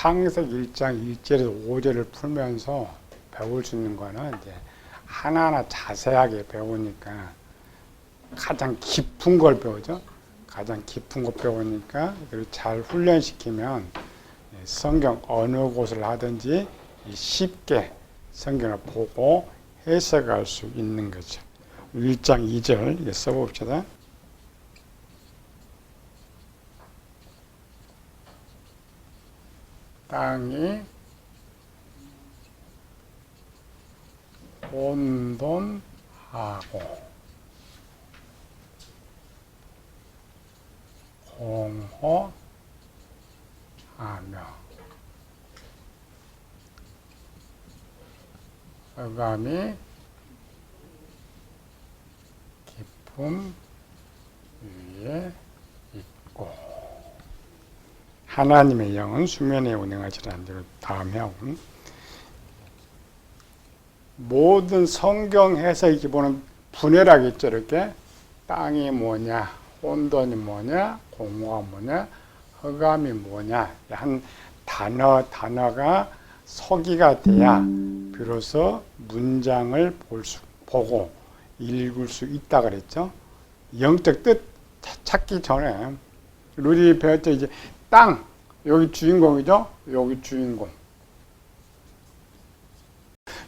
창세기 1장 1절에서 5절을 풀면서 배울 수 있는 거는 이제 하나하나 자세하게 배우니까 가장 깊은 걸 배우죠. 가장 깊은 거 배우니까 그리고 잘 훈련시키면 성경 어느 곳을 하든지 쉽게 성경을 보고 해석할 수 있는 거죠. 1장 2절 써봅시다. 땅이 혼돈하고 공허하며 흑암이 깊음 위에 있고 하나님의 영은 수면에 운행하시라는 대로 다음에 하고 모든 성경 해석의 기본은 분열하겠죠. 이렇게 땅이 뭐냐, 혼돈이 뭐냐, 공허가 뭐냐, 흑암이 뭐냐 한 단어가 서기가 돼야 비로소 문장을 보고 읽을 수 있다 그랬죠. 영적 뜻 찾기 전에 우리 배웠죠. 이제 땅 여기 주인공이죠. 여기 주인공.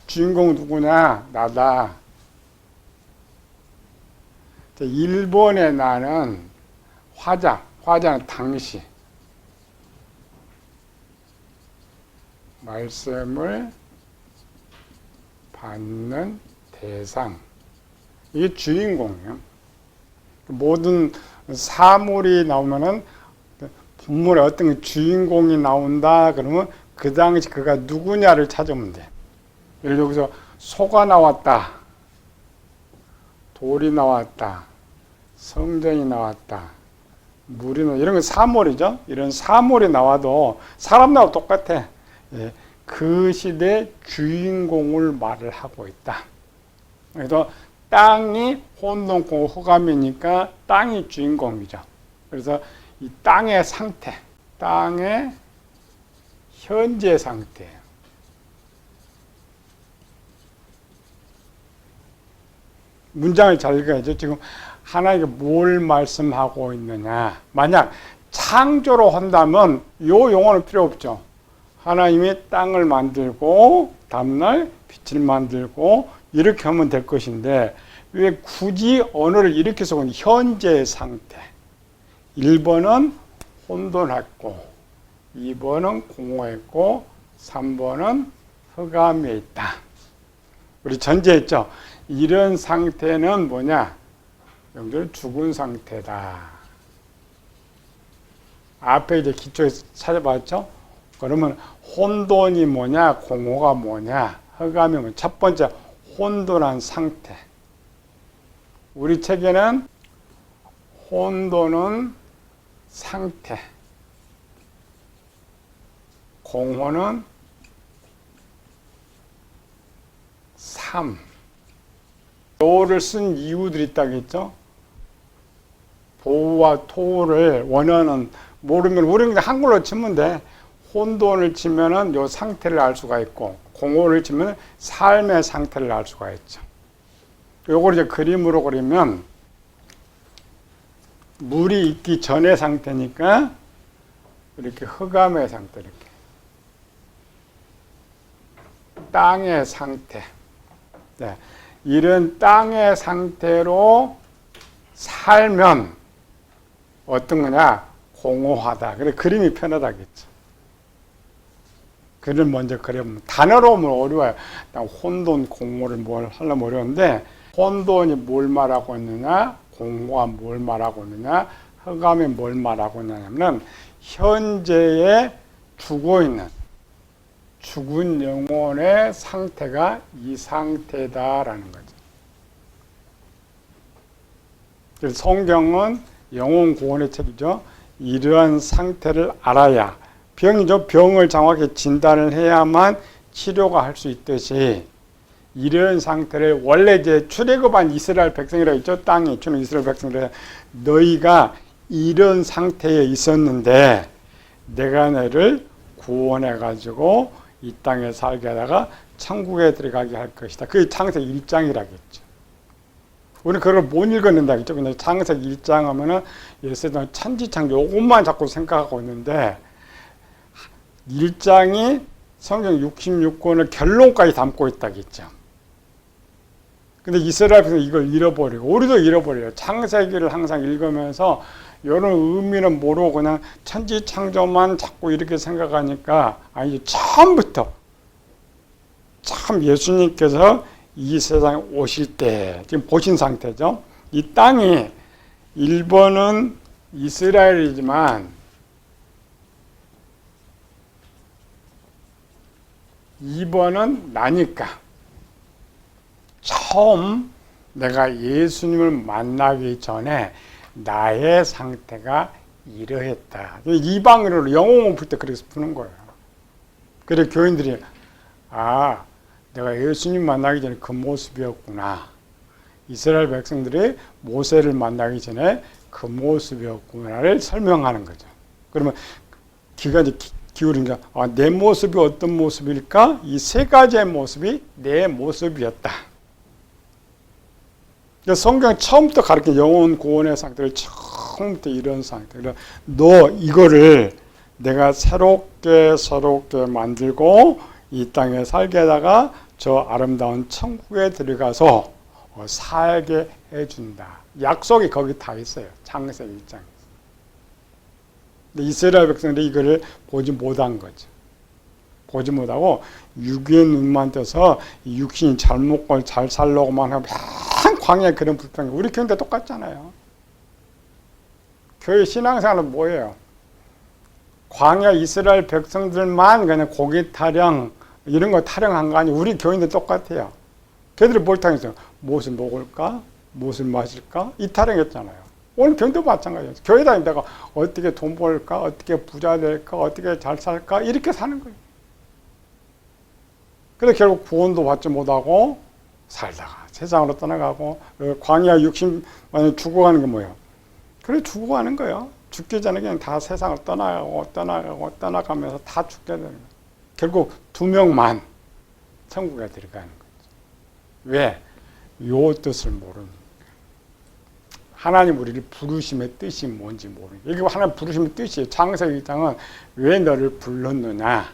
주인공 누구냐? 나다. 1번에 나는 화자는 당시 말씀을 받는 대상. 이게 주인공이에요. 모든 사물이 나오면은 본문에 어떤 주인공이 나온다 그러면 그 당시 그가 누구냐를 찾으면 돼. 예를 들어 여기서 소가 나왔다. 돌이 나왔다. 성전이 나왔다. 물이 나왔다. 이런 건 사물이죠. 이런 사물이 나와도 사람 나와 똑같아. 예, 그 시대 주인공을 말을 하고 있다. 그래서 땅이 혼돈고 흑암이니까 땅이 주인공이죠. 그래서 이 땅의 상태, 땅의 현재 상태. 문장을 잘 읽어야죠. 지금 하나님께 뭘 말씀하고 있느냐. 만약 창조로 한다면 이 용어는 필요 없죠. 하나님이 땅을 만들고 다음날 빛을 만들고 이렇게 하면 될 것인데 왜 굳이 언어를 이렇게 써온 현재 상태. 1번은 혼돈했고 2번은 공허했고 3번은 흑암에 있다. 우리 전제했죠. 이런 상태는 뭐냐? 여러분들 죽은 상태다. 앞에 이제 기초에서 찾아봤죠? 그러면 혼돈이 뭐냐? 공허가 뭐냐? 흑암이 뭐냐? 첫 번째 혼돈한 상태. 우리 책에는 혼돈은 상태, 공허는 삶. 요를 쓴 이유들이 있다겠죠? 보우와 토우를 원어는 모르면 우리는 그냥 한글로 치면 돼. 혼돈을 치면은 요 상태를 알 수가 있고, 공허를 치면 삶의 상태를 알 수가 있죠. 요걸 이제 그림으로 그리면 물이 있기 전의 상태니까 이렇게 흑암의 상태, 이렇게 땅의 상태. 네. 이런 땅의 상태로 살면 어떤 거냐? 공허하다. 그래 그림이 편하다겠죠. 글을 먼저 그려보면 단어로 오면 어려워요. 혼돈, 공허를 뭘 하려면 어려운데 혼돈이 뭘 말하고 있느냐? 공허가 뭘 말하고 있느냐? 흑암이 뭘 말하고 있느냐면 현재에 죽어있는 죽은 영혼의 상태가 이 상태다라는 거죠. 그래서 성경은 영혼 구원의 책이죠. 이러한 상태를 알아야 병이죠. 병을 정확히 진단을 해야만 치료가 할 수 있듯이 이런 상태를 원래 이제 출애굽한 이스라엘 백성이라고 있죠. 땅에 주는 이스라엘 백성들 너희가 이런 상태에 있었는데 내가 너를 구원해가지고 이 땅에 살게 하다가 천국에 들어가게 할 것이다. 그게 창세기 1장이라겠죠. 우리 그걸 못 읽었는다겠죠. 근데 창세기 1장 하면은 예수는 천지창조 요것만 자꾸 생각하고 있는데 1장이 성경 66권을 결론까지 담고 있다겠죠. 근데 이스라엘에서 이걸 잃어버리고 우리도 잃어버려요. 창세기를 항상 읽으면서 이런 의미는 모르고 그냥 천지창조만 자꾸 이렇게 생각하니까 아니 처음부터 참 예수님께서 이 세상에 오실 때 지금 보신 상태죠. 이 땅이 1번은 이스라엘이지만 2번은 나니까 처음 내가 예수님을 만나기 전에 나의 상태가 이러했다. 이방인으로 영어 풀 때 그래서 푸는 거예요. 그래 교인들이 내가 예수님 만나기 전에 그 모습이었구나. 이스라엘 백성들이 모세를 만나기 전에 그 모습이었구나를 설명하는 거죠. 그러면 귀가 이제 기울이니까 내 모습이 어떤 모습일까? 이 세 가지의 모습이 내 모습이었다. 성경 처음부터 가르친 영혼 구원의 상태를 처음부터 이런 상태. 너 이거를 내가 새롭게 만들고 이 땅에 살게 하다가 저 아름다운 천국에 들어가서 살게 해준다. 약속이 거기 다 있어요. 창세기 1장에서. 근데 이스라엘 백성들이 이거를 보지 못한 거죠. 보지 못하고 육의 눈만 떠서 육신이 잘 먹고 잘 살려고만 하면 광야에 그런 불평이 우리 교회도 똑같잖아요. 교회 신앙생활은 뭐예요? 광야 이스라엘 백성들만 그냥 고기 타령 이런 거 타령한 거 아니에요. 우리 교인도 똑같아요. 걔들이 뭘 타령했어요? 무엇을 먹을까? 무엇을 마실까? 이 타령했잖아요. 오늘 교인도 마찬가지예요. 교회 다니다가 어떻게 돈 벌까? 어떻게 부자 될까? 어떻게 잘 살까? 이렇게 사는 거예요. 그래서 결국 구원도 받지 못하고 살다가 세상으로 떠나가고 광야 육신 죽어가는 게 뭐예요? 그래 죽어가는 거예요. 죽기 전에 그냥 다 세상을 떠나가면서 다 죽게 되는 거예요. 결국 2명만 천국에 들어가는 거죠. 왜? 요 뜻을 모르는 하나님 우리를 부르심의 뜻이 뭔지 모르는 이게 하나님 부르심의 뜻이에요. 창세기 1장은 왜 너를 불렀느냐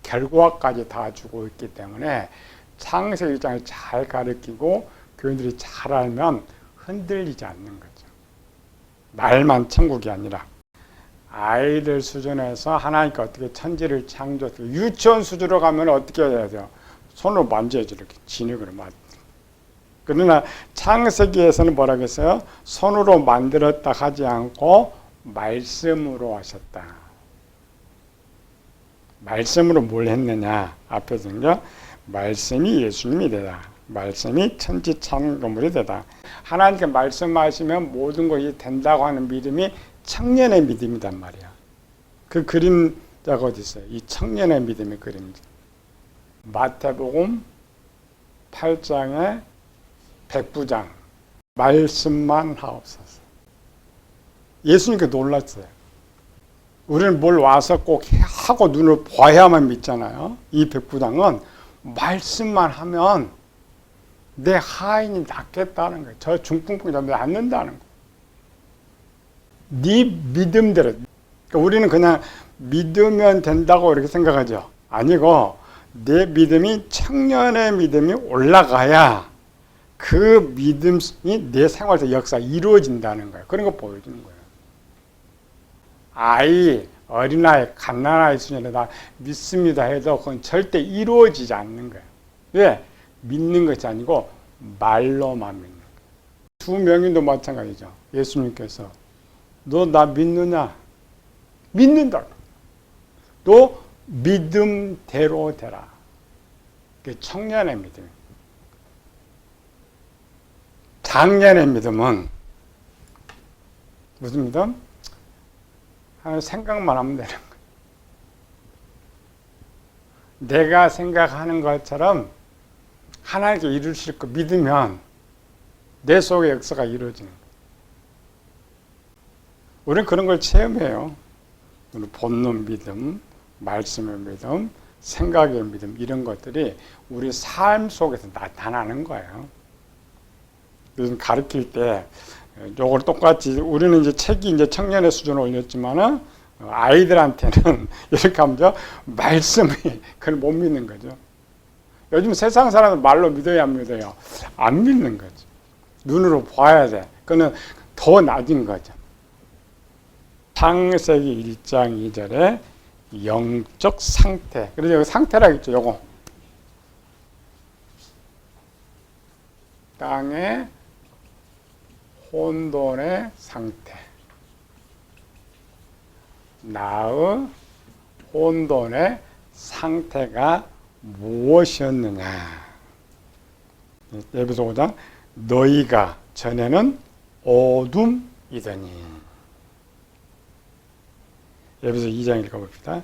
결과까지 다 주고 있기 때문에 창세기 1장을 잘 가르치고 교인들이 잘 알면 흔들리지 않는 거죠. 말만 천국이 아니라 아이들 수준에서 하나님께 어떻게 천지를 창조했고 유치원 수준으로 가면 어떻게 해야 돼요? 손으로 만져야지 이렇게 진흙으로 만져. 그러나 창세기에서는 뭐라고 했어요? 손으로 만들었다 하지 않고 말씀으로 하셨다. 말씀으로 뭘 했느냐? 앞에 쓴거 말씀이 예수님이 되다. 말씀이 천지 창조물이 되다. 하나님께 말씀하시면 모든 것이 된다고 하는 믿음이 청년의 믿음이란 말이야. 그 그림자가 어디 있어요? 이 청년의 믿음의 그림자. 마태복음 8장의 백부장 말씀만 하옵소서. 예수님께 놀랐어요. 우리는 뭘 와서 꼭 하고 눈을 봐야만 믿잖아요. 이 백부장은 말씀만 하면 내 하인이 낫겠다는 거예요. 저 중풍풍이 낫는다는 거예요. 네 믿음대로. 그러니까 우리는 그냥 믿으면 된다고 이렇게 생각하죠. 아니고 내 믿음이 청년의 믿음이 올라가야 그 믿음이 내 생활에서 역사 이루어진다는 거예요. 그런 거 보여주는 거예요. 아이, 어린아이, 갓난아이 수준에 다 믿습니다 해도 그건 절대 이루어지지 않는 거예요. 왜? 믿는 것이 아니고 말로만 믿는 거예요. 두 명인도 마찬가지죠. 예수님께서 너 나 믿느냐? 믿는다. 너 믿음대로 되라. 그게 청년의 믿음. 장년의 믿음은 무슨 믿음? 생각만 하면 되는 거예요. 내가 생각하는 것처럼 하나님께 이루실 거 믿으면 내 속의 역사가 이루어지는 거예요. 우리는 그런 걸 체험해요. 본능 믿음, 말씀의 믿음, 생각의 믿음 이런 것들이 우리 삶 속에서 나타나는 거예요. 요즘 가르칠 때 요걸 똑같이 우리는 이제 책이 이제 청년의 수준을 올렸지만은 아이들한테는 이렇게 하면 말씀이 그걸 못 믿는 거죠. 요즘 세상 사람은 말로 믿어야 안 믿어요? 안 믿는 거죠. 눈으로 봐야 돼. 그거는 더 낮은 거죠. 창세기 1장 2절에 영적 상태. 그래서 여기 상태라고 했죠. 요거. 땅의 혼돈의 상태. 나의 혼돈의 상태가 무엇이었느냐. 에베소 5장 너희가 전에는 어둠이더니. 에베소 2장 읽어봅시다.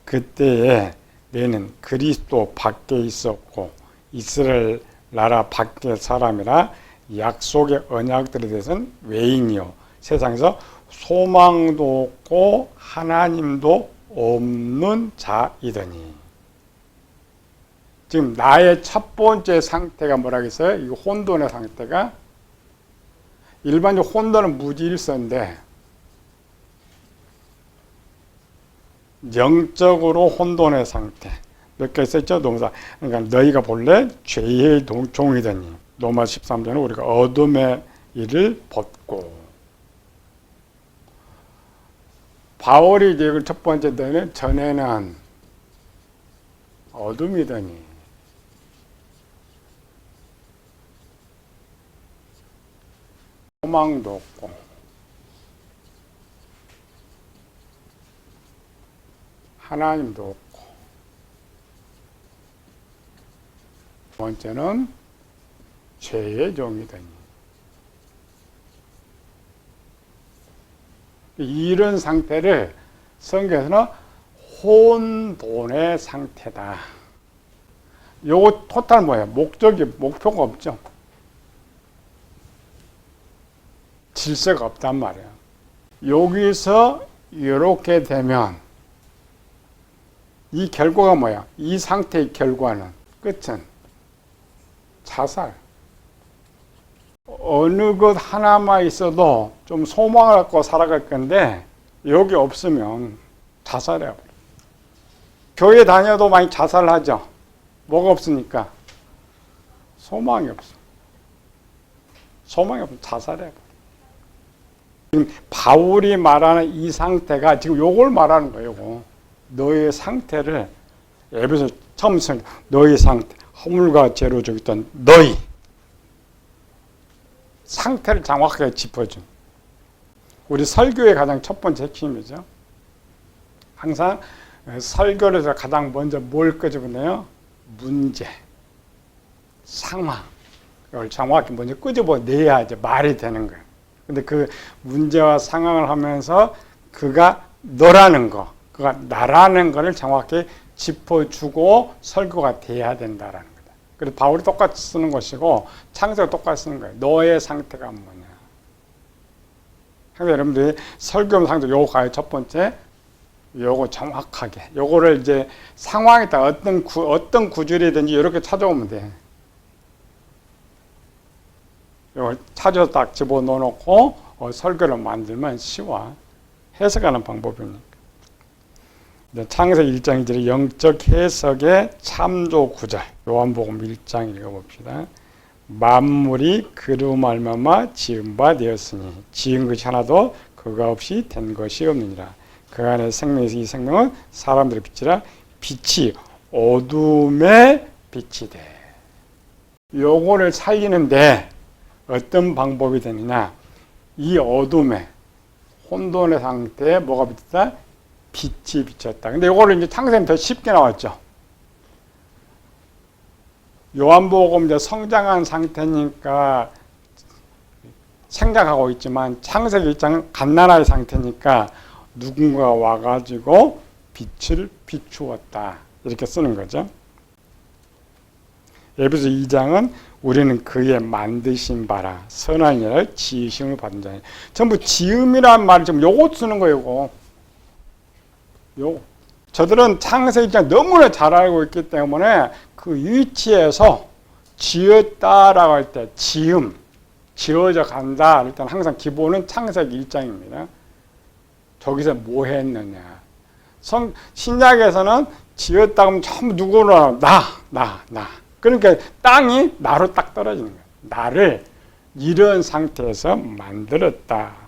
그때에 너희는 그리스도 밖에 있었고 이스라엘 나라 밖의 사람이라 약속의 언약들에 대해서는 외인이요 세상에서 소망도 없고 하나님도 없는 자이더니. 지금 나의 첫 번째 상태가 뭐라고 했어요? 이 혼돈의 상태가 일반적으로 혼돈은 무질서인데 영적으로 혼돈의 상태 몇 개 있었죠? 동사. 그러니까 너희가 본래 죄의 종이더니 로마 13장은 우리가 어둠의 일을 벗고. 바울이 이제 첫 번째 때는 전에는 어둠이더니 소망도 없고 하나님도 없고. 두 번째는 죄의 종이더니. 이런 상태를 성경에서는 혼돈의 상태다. 요거 토탈 뭐예요? 목표가 없죠. 질서가 없단 말이에요. 여기서 이렇게 되면 이 결과가 뭐야? 이 상태의 결과는 끝은 자살. 어느 것 하나만 있어도 좀 소망을 갖고 살아갈 건데 여기 없으면 자살해요. 교회 다녀도 많이 자살하죠. 뭐가 없으니까? 소망이 없어. 소망이 없으면 자살해요. 지금 바울이 말하는 이 상태가 지금 요걸 말하는 거예요. 요거. 너의 상태를 에베소 처음 너의 상태, 허물과 죄로 죽었던 너희 상태를 정확하게 짚어준. 우리 설교의 가장 첫 번째 핵심이죠. 항상 설교를 해서 가장 먼저 뭘 끄집어내요? 문제, 상황. 이걸 정확히 먼저 끄집어내야 이제 말이 되는 거예요. 근데 그 문제와 상황을 하면서 그가 너라는 거, 그가 나라는 거를 정확히 짚어주고 설교가 돼야 된다라는 거다. 그래서 바울이 똑같이 쓰는 것이고 창세가 똑같이 쓰는 거예요. 너의 상태가 뭐냐. 항상 여러분들이 설교 상태 요거 가요. 첫 번째 요거 정확하게 요거를 이제 상황에 따라 어떤 구절이든지 이렇게 찾아오면 돼. 이걸 찾아서 딱 집어넣어놓고 설교를 만들면 쉬워. 해석하는 방법이니까. 창세기 1장 2절의 영적 해석의 참조 구절. 요한복음 1장 읽어봅시다. 만물이 그로 말미암아 지은 바 되었으니 지은 것이 하나도 그가 없이 된 것이 없느니라. 그 안에 생명에서 이 생명은 사람들의 빛이라. 빛이 어둠의 빛이 돼. 요거를 살리는데 어떤 방법이 되느냐. 이 어둠의 혼돈의 상태에 뭐가 비쳤다? 빛이 비쳤다. 근데 이거를 이제 창세기는 더 쉽게 나왔죠. 요한복음 이제 성장한 상태니까 생각하고 있지만 창세기 입장은 갓난아의 상태니까 누군가가 와가지고 빛을 비추었다. 이렇게 쓰는 거죠. 에베소 2장은 우리는 그의 만드신 바라 선한 일을 지으심을 받은 자니. 전부 지음이란 말을 지금 요거 쓰는 거예요. 요거. 저들은 창세기 1장 너무나 잘 알고 있기 때문에 그 위치에서 지었다라고 할 때 지음, 지어져 간다. 일단 항상 기본은 창세기 1장입니다. 저기서 뭐 했느냐. 신약에서는 지었다 하면 전부 누구로 나. 그러니까 땅이 나로 딱 떨어지는 거예요. 나를 이런 상태에서 만들었다.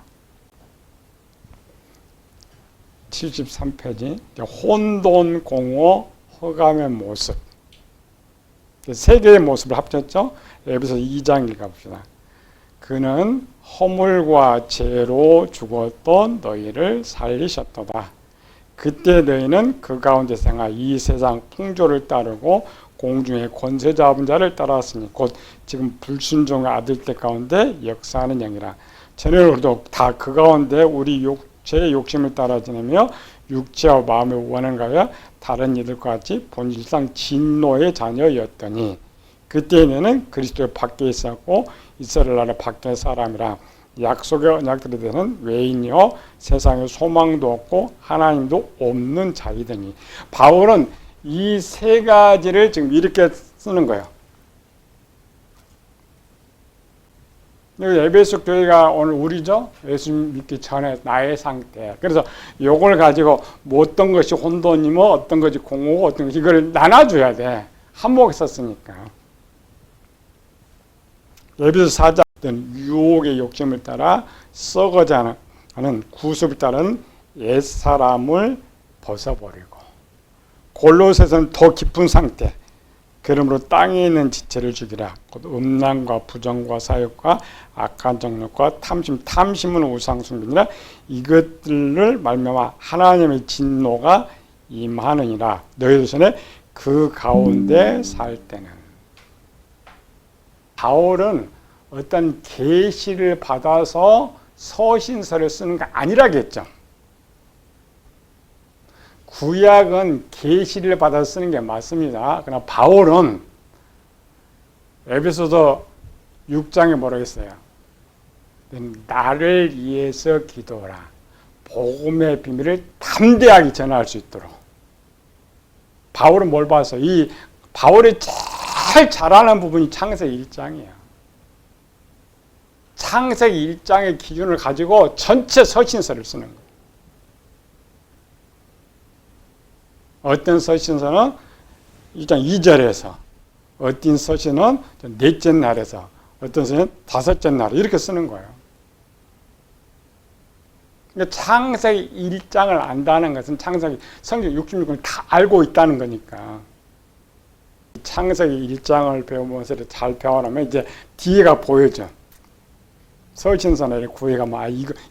73페이지 혼돈, 공허, 흑암의 모습. 세 개의 모습을 합쳤죠. 에베소 2장 읽어봅시다. 그는 허물과 죄로 죽었던 너희를 살리셨도다. 그때 너희는 그 가운데 생활 이 세상 풍조를 따르고 공중의 권세 잡은 자를 따랐으니 곧 지금 불순종의 아들들 가운데 역사하는 영이라. 저희들도 다 그 가운데 우리 육체의 욕심을 따라 지내며 육체와 마음의 원한을 가여 다른 이들과 같이 본질상 진노의 자녀였더니 그때 너희는 그리스도 밖에 있었고 이스라엘 나라 밖의 사람이라. 약속의 언약들에 대해서는 외인이요 세상에 소망도 없고 하나님도 없는 자이더니. 바울은 이 세 가지를 지금 이렇게 쓰는 거예요. 에베소 교회가 오늘 우리죠. 예수 믿기 전에 나의 상태. 그래서 이걸 가지고 뭐 어떤 것이 혼돈이며 어떤 것이 공허고 어떤 것이 이걸 나눠줘야 돼. 한목에 썼으니까. 에베소 4장 유혹의 욕심을 따라 썩어져 하는 구습을 따른 옛사람을 벗어버리고 골로새서는 더 깊은 상태. 그러므로 땅에 있는 지체를 죽이라. 곧 음란과 부정과 사욕과 악한 정욕과 탐심. 탐심은 우상숭배니라. 이것들을 말미암아 하나님의 진노가 임하느니라. 너희들 전에 그 가운데 살 때는. 바울은 어떤 계시를 받아서 서신서를 쓰는 게 아니라겠죠. 구약은 계시를 받아서 쓰는 게 맞습니다. 그러나 바울은 에베소서 6장에 뭐라고 했어요? 나를 위해서 기도하라. 복음의 비밀을 담대하게 전할 수 있도록. 바울은 뭘 봤어요? 이 바울이 제일 잘하는 부분이 창세기 1장이에요. 창세기 1장의 기준을 가지고 전체 서신서를 쓰는 거예요. 어떤 서신서는 1장 2절에서, 어떤 서신은 넷째 날에서, 어떤 서신은 다섯째 날 이렇게 쓰는 거예요. 그러니까 창세기 1장을 안다는 것은 창세기 성경 66권을 다 알고 있다는 거니까. 창세기 1장을 배우면서 잘 배워나면 이제 뒤에가 보여져. 서신서나 구해가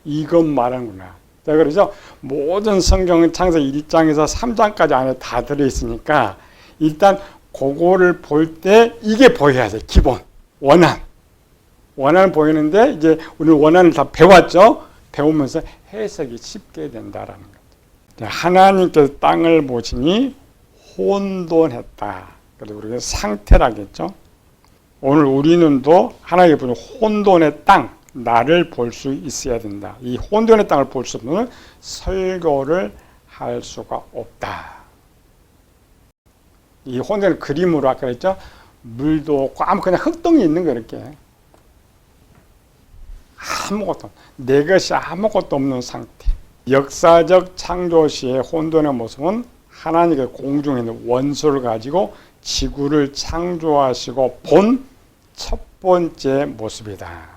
이것 말하는구나. 자, 그러죠. 모든 성경은 창세기 1장에서 3장까지 안에 다 들어있으니까 일단 그거를 볼 때 이게 보여야 돼. 기본. 원한 보이는데 이제 우리는 원한을 다 배웠죠. 배우면서 해석이 쉽게 된다라는 거죠. 하나님께서 땅을 보시니 혼돈했다. 그래서 우리가 상태라겠죠. 오늘 우리는 또 하나님께 보는 혼돈의 땅. 나를 볼 수 있어야 된다. 이 혼돈의 땅을 볼 수 없는 설교를 할 수가 없다. 이 혼돈의 그림으로 아까 했죠. 물도 없고 그냥 흙덩이 있는 거 이렇게. 아무것도 내 것이 아무것도 없는 상태. 역사적 창조 시의 혼돈의 모습은 하나님의 공중에 있는 원소를 가지고 지구를 창조하시고 본 첫 번째 모습이다.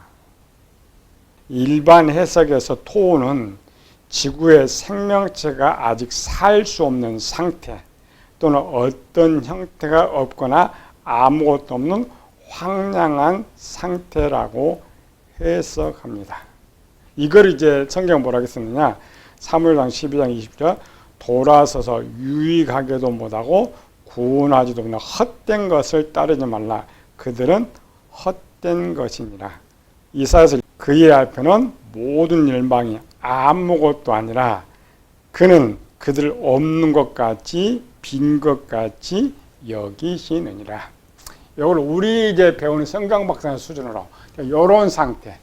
일반 해석에서 토는 지구의 생명체가 아직 살 수 없는 상태 또는 어떤 형태가 없거나 아무것도 없는 황량한 상태라고 해석합니다. 이걸 이제 성경 뭐라고 썼느냐? 사무엘상 12장 20절 돌아서서 유익하게도 못하고 구원하지도 못하는 헛된 것을 따르지 말라. 그들은 헛된 것이니라. 이사야서 그의 앞에는 모든 열방이 아무것도 아니라 그는 그들 없는 것 같이 빈 것 같이 여기시느니라. 이걸 우리 이제 배우는 성경 박사의 수준으로 이런 상태,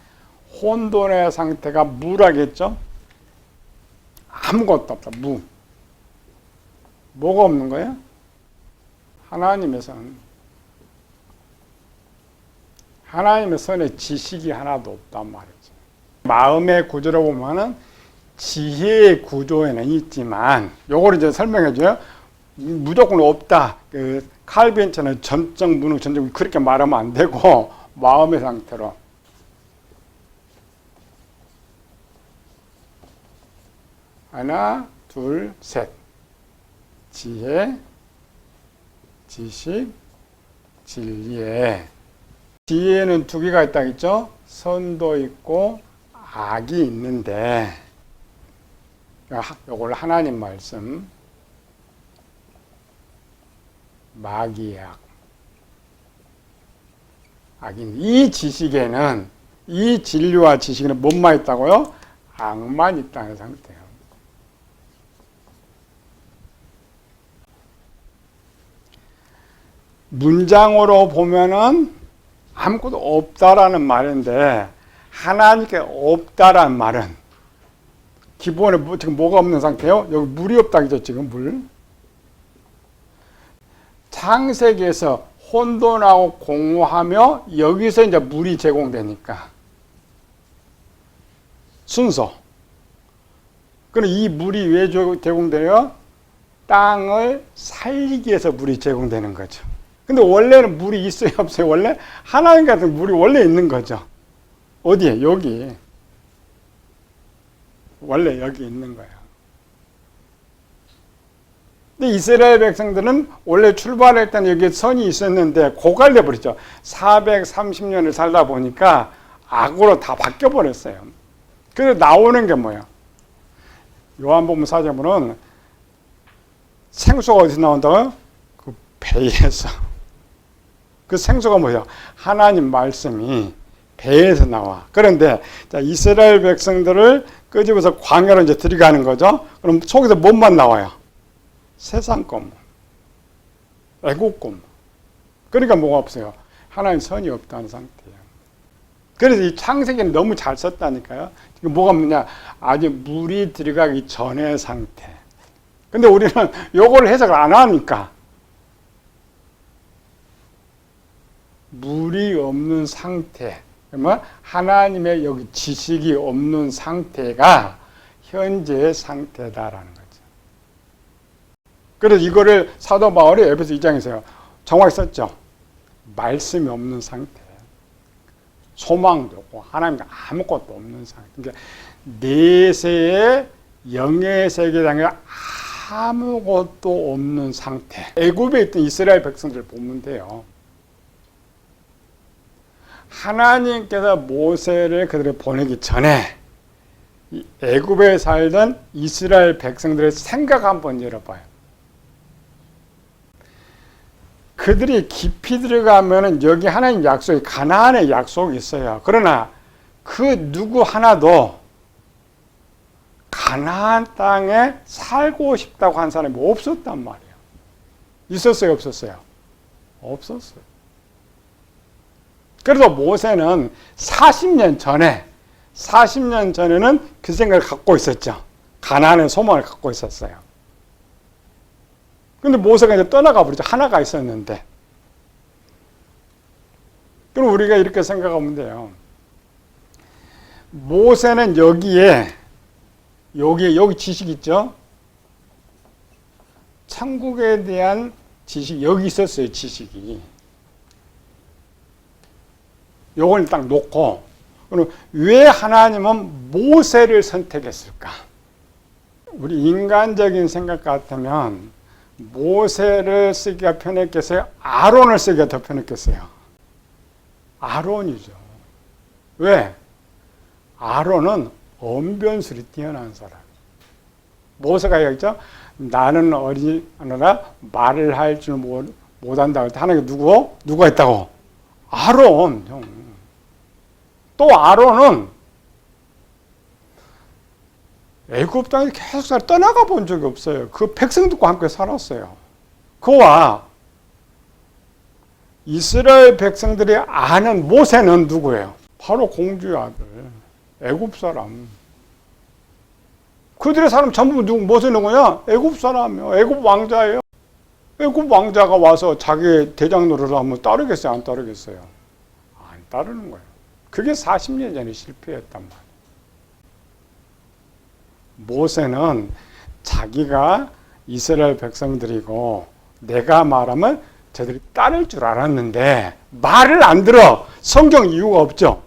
혼돈의 상태가 무라겠죠. 아무것도 없다. 뭐가 없는 거예요? 하나님의 선. 하나님의 선에 지식이 하나도 없단 말이죠. 마음의 구조로 보면은 지혜의 구조에는 있지만, 요걸 이제 설명해줘요. 무조건 없다. 그 칼빈처는 전적, 무능, 전적 그렇게 말하면 안 되고 마음의 상태로. 하나, 둘, 셋. 지혜, 지식, 진리에. 지혜는 두 개가 있다 했죠? 선도 있고 악이 있는데, 요걸 하나님 말씀, 마귀의 악인. 이 지식에는, 이 진리와 지식에는 뭐만 있다고요? 악만 있다는 상태예요. 문장으로 보면은 아무것도 없다라는 말인데, 하나님께 없다라는 말은 기본에 지금 뭐가 없는 상태예요? 여기 물이 없다 그죠? 지금 물. 창세기에서 혼돈하고 공허하며 여기서 이제 물이 제공되니까 순서. 그럼 이 물이 왜 제공돼요? 땅을 살리기 위해서 물이 제공되는 거죠. 근데 원래는 물이 있어요, 없어요? 원래 하나님 같은 물이 원래 있는 거죠. 어디에? 여기. 원래 여기 있는 거예요. 근데 이스라엘 백성들은 원래 출발할 때는 여기에 선이 있었는데 고갈돼 버렸죠. 430년을 살다 보니까 악으로 다 바뀌어 버렸어요. 그래서 나오는 게 뭐예요? 요한복음 4장 보면 생수가 어디서 나온다고요? 그 배에서. 그 생수가 뭐예요? 하나님 말씀이 배에서 나와. 그런데 자, 이스라엘 백성들을 끄집어서 광야로 이제 들어가는 거죠. 그럼 속에서 뭔만 나와요? 세상 것, 애국 것. 그러니까 뭐가 없어요? 하나님 선이 없다는 상태예요. 그래서 이 창세기는 너무 잘 썼다니까요. 지금 뭐가 뭐냐? 아직 물이 들어가기 전의 상태. 근데 우리는 요걸 해석을 안 하니까 물이 없는 상태, 그러면 하나님의 여기 지식이 없는 상태가 현재의 상태다라는 거죠. 그래서 이거를 사도 바울이 에베소 2장에서요. 정확히 썼죠. 말씀이 없는 상태. 소망도 없고 하나님과 아무것도 없는 상태. 그러니까 내세의 영의 세계장에 아무것도 없는 상태. 애굽에 있던 이스라엘 백성들을 보면 돼요. 하나님께서 모세를 그들을 보내기 전에 애굽에 살던 이스라엘 백성들의 생각 한번 열어봐요. 그들이 깊이 들어가면은 여기 하나님 약속이 가나안의 약속이 있어요. 그러나 그 누구 하나도 가나안 땅에 살고 싶다고 한 사람이 없었단 말이에요. 있었어요, 없었어요? 없었어요. 그래서 모세는 40년 전에는 그 생각을 갖고 있었죠. 가나안의 소망을 갖고 있었어요. 근데 모세가 이제 떠나가 버리죠. 하나가 있었는데. 그럼 우리가 이렇게 생각하면 돼요. 모세는 여기 지식 있죠? 천국에 대한 지식, 여기 있었어요, 지식이. 요걸 딱 놓고, 그럼 왜 하나님은 모세를 선택했을까? 우리 인간적인 생각 같으면 모세를 쓰기가 편했겠어요? 아론을 쓰기가 더 편했겠어요? 아론이죠. 왜? 아론은 언변술이 뛰어난 사람. 모세가 얘기했죠? 나는 어리하느라 말을 할 줄 못한다고 할 때 하나님이 누가 있다고? 아론. 형. 또 아론은 애굽 땅에 계속 떠나가 본 적이 없어요. 그 백성들과 함께 살았어요. 그와 이스라엘 백성들이 아는 모세는 누구예요? 바로 공주의 아들, 애굽 사람. 그들의 사람 전부 누구 무슨 누구냐? 애굽 사람이요. 애굽 왕자예요. 애굽 왕자가 와서 자기 대장 노릇을 하면 따르겠어요? 안 따르겠어요? 안 따르는 거예요. 그게 40년 전에 실패했단 말이에요. 모세는 자기가 이스라엘 백성들이고 내가 말하면 저들이 따를 줄 알았는데 말을 안 들어. 성경 이유가 없죠.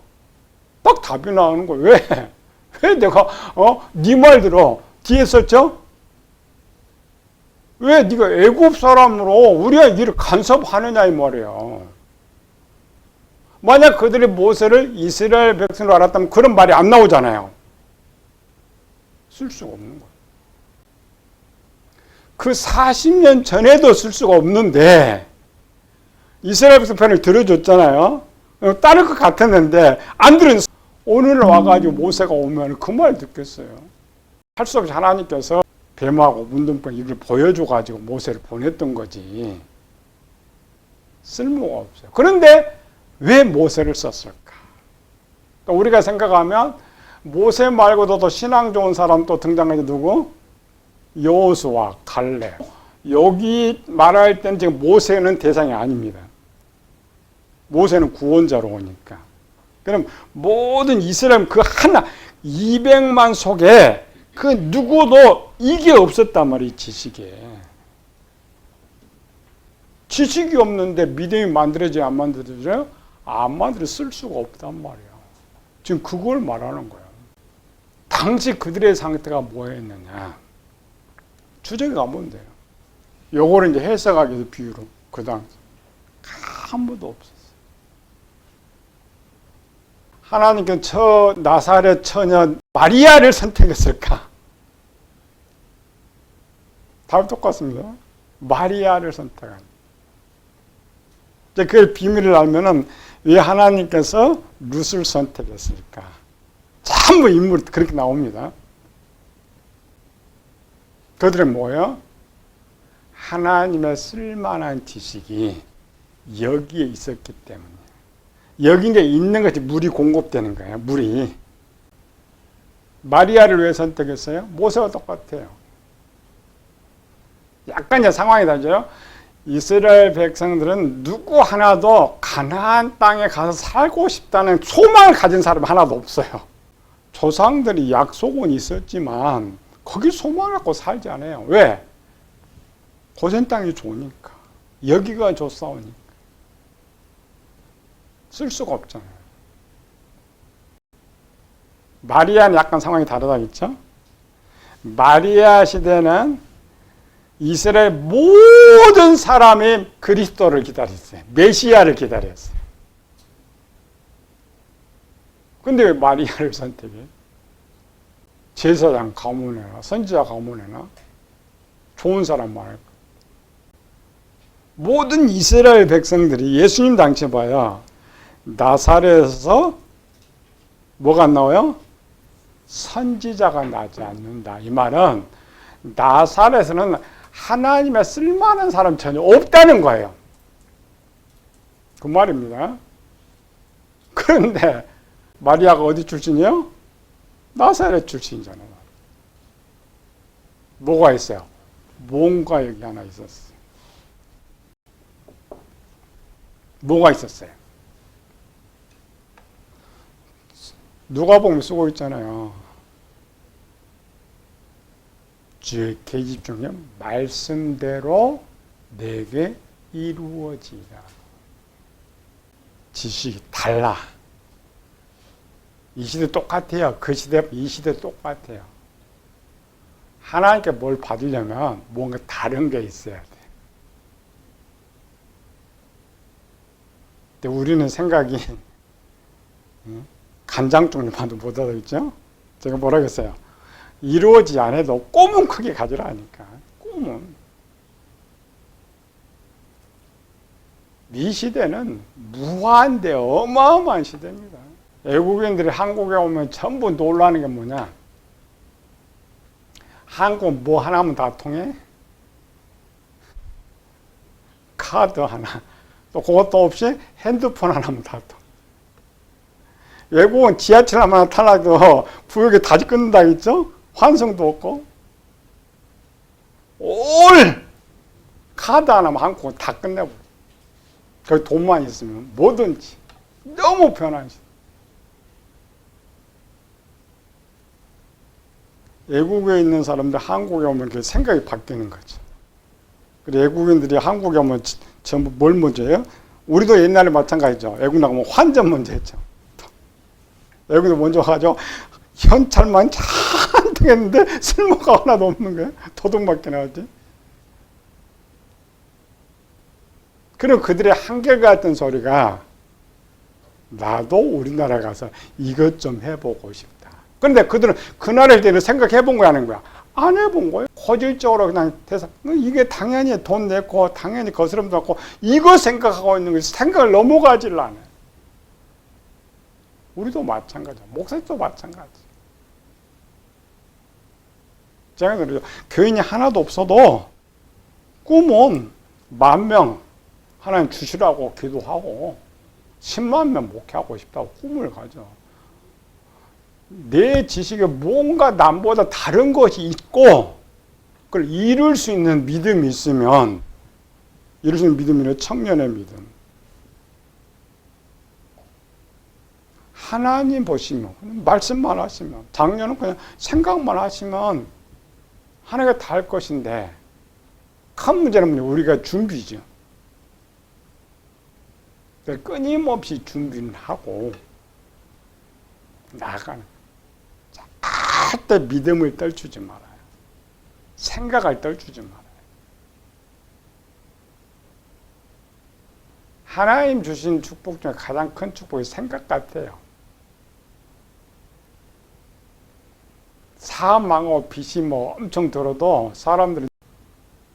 딱 답이 나오는 거예요. 왜? 왜 내가 네 말 들어? 뒤에 썼죠? 왜 네가 애굽 사람으로 우리가 일을 간섭하느냐 이 말이에요. 만약 그들이 모세를 이스라엘 백성으로 알았다면 그런 말이 안 나오잖아요. 쓸 수가 없는 거예요. 그 40년 전에도 쓸 수가 없는데 이스라엘 백성 편을 들어줬잖아요. 따를 것 같았는데 안 들은 오늘 와가지고 모세가 오면 그 말 듣겠어요. 할 수 없이 하나님께서 뱀하고 문둥병 이걸 보여줘가지고 모세를 보냈던 거지. 쓸모가 없어요. 그런데 왜 모세를 썼을까? 그러니까 우리가 생각하면 모세 말고도 또 신앙 좋은 사람 또 등장하지 누구? 여호수아, 갈렙. 여기 말할 때는 지금 모세는 대상이 아닙니다. 모세는 구원자로 오니까. 그럼 모든 이스라엘 그 하나 200만 속에 그 누구도 이게 없었단 말이에요. 지식이 없는데 믿음이 만들어져요? 안 만들어져요? 안 만들어 쓸 수가 없단 말이에요. 지금 그걸 말하는 거예요. 당시 그들의 상태가 뭐였느냐. 추정해 가면 돼요. 요거를 이제 해석하기 위해서 비유로 그 당시 아무도 없었어요. 하나님께서 저 나사렛 처녀 마리아를 선택했을까? 답이 똑같습니다. 마리아를 선택한. 이제 그 비밀을 알면은 왜 하나님께서 룻을 선택했을까? 전부 인물이 그렇게 나옵니다. 그들은 뭐예요? 하나님의 쓸만한 지식이 여기에 있었기 때문에. 여기 이제 있는 것이 물이 공급되는 거예요. 물이. 마리아를 왜 선택했어요? 모세와 똑같아요. 약간 이제 상황이 다르죠. 이스라엘 백성들은 누구 하나도 가나안 땅에 가서 살고 싶다는 소망을 가진 사람 하나도 없어요. 조상들이 약속은 있었지만 거기 소망을 갖고 살지 않아요. 왜? 고센 땅이 좋으니까. 여기가 좋사오니까. 쓸 수가 없잖아요. 마리아는 약간 상황이 다르다겠죠? 마리아 시대는 이스라엘 모든 사람이 그리스도를 기다렸어요. 메시아를 기다렸어요. 근데 왜 마리아를 선택해? 제사장 가문에나 선지자 가문에나 좋은 사람 말할까? 모든 이스라엘 백성들이 예수님 당시에 봐야 나사렛에서 뭐가 안 나와요? 선지자가 나지 않는다. 이 말은 나사렛에는 하나님의 쓸만한 사람 전혀 없다는 거예요. 그 말입니다. 그런데 마리아가 어디 출신이에요? 나사렛 출신이잖아요. 뭐가 있어요? 뭔가 여기 하나 있었어요. 뭐가 있었어요? 누가복음 쓰고 있잖아요. 주의 계집 중에 말씀대로 내게 이루어지라. 지식이 달라. 이 시대 똑같아요. 그 시대, 이 시대 똑같아요. 하나님께 뭘 받으려면 뭔가 다른 게 있어야 돼. 근데 우리는 생각이 간장 종류만도 못 알아듣죠? 제가 뭐라고 했어요? 이루어지지 않아도 꿈은 크게 가지라 하니까. 꿈은. 이 시대는 무한대 어마어마한 시대입니다. 외국인들이 한국에 오면 전부 놀라는 게 뭐냐? 한국 뭐 하나면 다 통해? 카드 하나. 또 그것도 없이 핸드폰 하나면 다 통해. 외국은 지하철 하나 타라도 부엌에 다시 끊는다 했죠? 환승도 없고 올 카드 하나만 한고 다 끝내버려. 그 돈만 있으면 뭐든지 너무 편하지. 외국에 있는 사람들 한국에 오면 그 생각이 바뀌는 거죠. 외국인들이 한국에 오면 전부 뭘 먼저 해요? 우리도 옛날에 마찬가지죠. 외국 나가면 환전 먼저 했죠. 외국에 먼저 가죠. 현찰만 잔뜩 했는데 쓸모가 하나도 없는 거예요. 도둑맞게 나왔지. 그리고 그들의 한결같은 소리가 나도 우리나라 가서 이것 좀 해보고 싶다. 그런데 그들은 그 나라에 대해서 생각해본 거야, 하는 거야? 안 해본 거예요. 고질적으로 그냥 대사, 이게 당연히 돈 내고 당연히 거스름도 갖고 이거 생각하고 있는 거지 생각을 넘어가질 않아요. 우리도 마찬가지야. 목사도 마찬가지. 제가 그러죠. 교인이 하나도 없어도 꿈은 10,000명 하나님 주시라고 기도하고 10만 명 목회하고 싶다고 꿈을 가져. 내 지식에 뭔가 남보다 다른 것이 있고 그걸 이룰 수 있는 믿음이 있으면, 이룰 수 있는 믿음이란 청년의 믿음. 하나님 보시면 말씀만 하시면, 작년은 그냥 생각만 하시면 하나가 다 할 것인데, 큰 문제는 우리가 준비죠. 끊임없이 준비를 하고 나아가는. 절대 믿음을 떨치지 말아요. 생각을 떨치지 말아요. 하나님 주신 축복 중에 가장 큰 축복이 생각 같아요. 사업 망하고 빚이 뭐 엄청 들어도 사람들은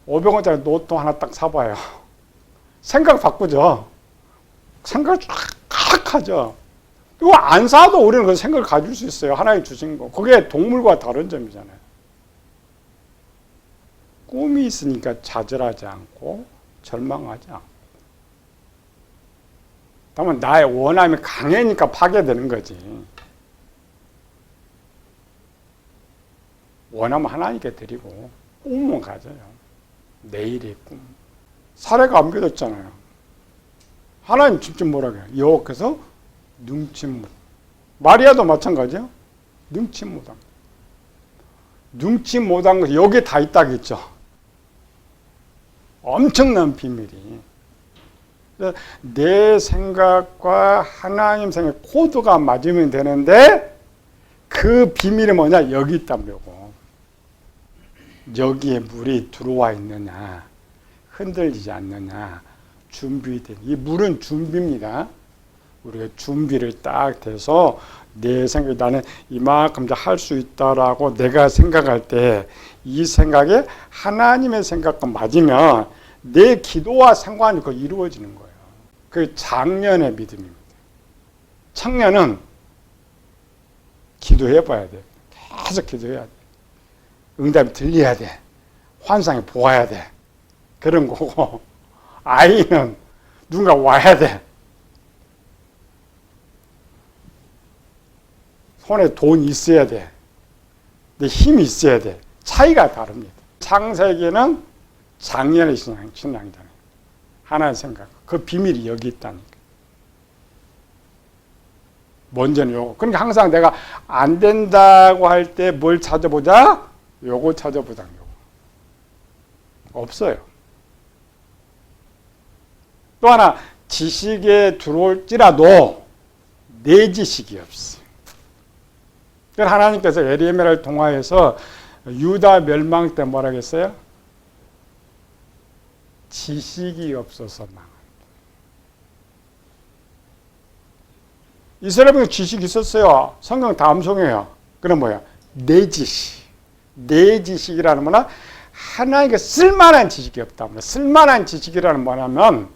500원짜리 노트 하나 딱 사봐요. 생각 바꾸죠. 생각 쫙 하죠. 이거 안 사도 우리는 그 생각을 가질 수 있어요. 하나님 주신 거. 그게 동물과 다른 점이잖아요. 꿈이 있으니까 좌절하지 않고 절망하지 않고. 다만 나의 원함이 강해니까 파괴되는 거지. 원함은 하나님께 드리고 꿈은 가져요. 내일의 꿈. 사례가 안 믿었잖아요. 하나님 직접 뭐라고 해요? 여호와께서 능치 못. 마리아도 마찬가지야. 능치 못한. 능치 못한 거 여기에 다 있다겠죠. 엄청난 비밀이. 내 생각과 하나님 생각 코드가 맞으면 되는데 그 비밀이 뭐냐? 여기 있다고. 여기에 물이 들어와 있느냐, 흔들리지 않느냐, 준비된. 이 물은 준비입니다. 우리가 준비를 딱 돼서 내 생각이 나는 이만큼 할 수 있다라고 내가 생각할 때 이 생각에 하나님의 생각과 맞으면 내 기도와 상관이 그 이루어지는 거예요. 그 장년의 믿음입니다. 청년은 기도해 봐야 돼. 계속 기도해야 돼. 응답이 들려야 돼. 환상이 보아야 돼. 그런 거고, 아이는 누군가 와야 돼. 손에 돈 있어야 돼. 내 힘이 있어야 돼. 차이가 다릅니다. 창세기는 장년의 신앙이잖아요. 하나의 생각. 그 비밀이 여기 있다니까. 먼저는 요거. 그러니까 항상 내가 안 된다고 할 때 뭘 찾아보자? 요거 찾아보자. 요거. 없어요. 또 하나, 지식에 들어올지라도 내 지식이 없어. 그래서 하나님께서 에리에멜을 통하여서 유다 멸망 때 뭐라 했어요? 지식이 없어서 망한다. 이스라엘은 지식이 있었어요. 성경 다 암송해요. 그럼 뭐야? 내 지식. 내 지식이라는 거는 하나님께 쓸만한 지식이 없다. 쓸만한 지식이라는 뭐냐면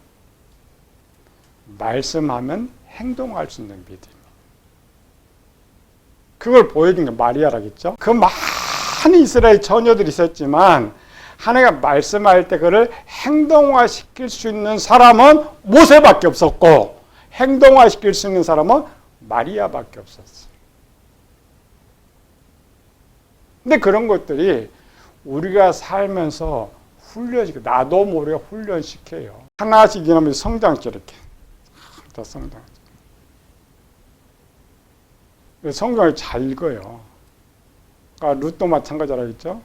말씀하면 행동할 수 있는 믿음. 그걸 보여준 게 마리아라겠죠. 그 많은 이스라엘 처녀들이 있었지만 하나님가 말씀할 때 그를 행동화시킬 수 있는 사람은 모세밖에 없었고 행동화시킬 수 있는 사람은 마리아밖에 없었어요. 근데 그런 것들이 우리가 살면서 훈련시켜, 나도 모르게 훈련시켜요. 하나씩 이러면 성장죠, 이렇게. 다 성장. 성경을 잘 읽어요. 그러니까 룻도 마찬가지라겠죠.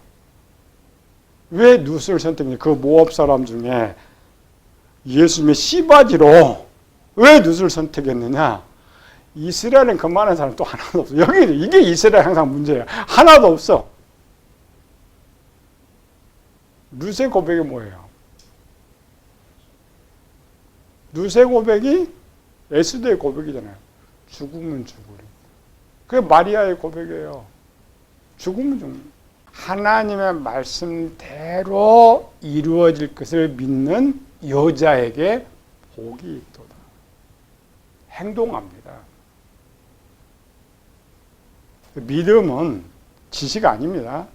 왜 룻을 선택했냐? 그 모압 사람 중에 예수님의 씨바지로 왜 룻을 선택했느냐? 이스라엘은 그만한 사람 또 하나도 없어. 여기 이게 이스라엘 항상 문제예요. 하나도 없어. 룻의 고백이 뭐예요? 룻의 고백이 에스더의 고백이잖아요. 죽으면 죽으리. 그게 마리아의 고백이에요. 죽으면 죽는. 하나님의 말씀대로 이루어질 것을 믿는 여자에게 복이 있도다. 행동합니다. 믿음은 지식 아닙니다.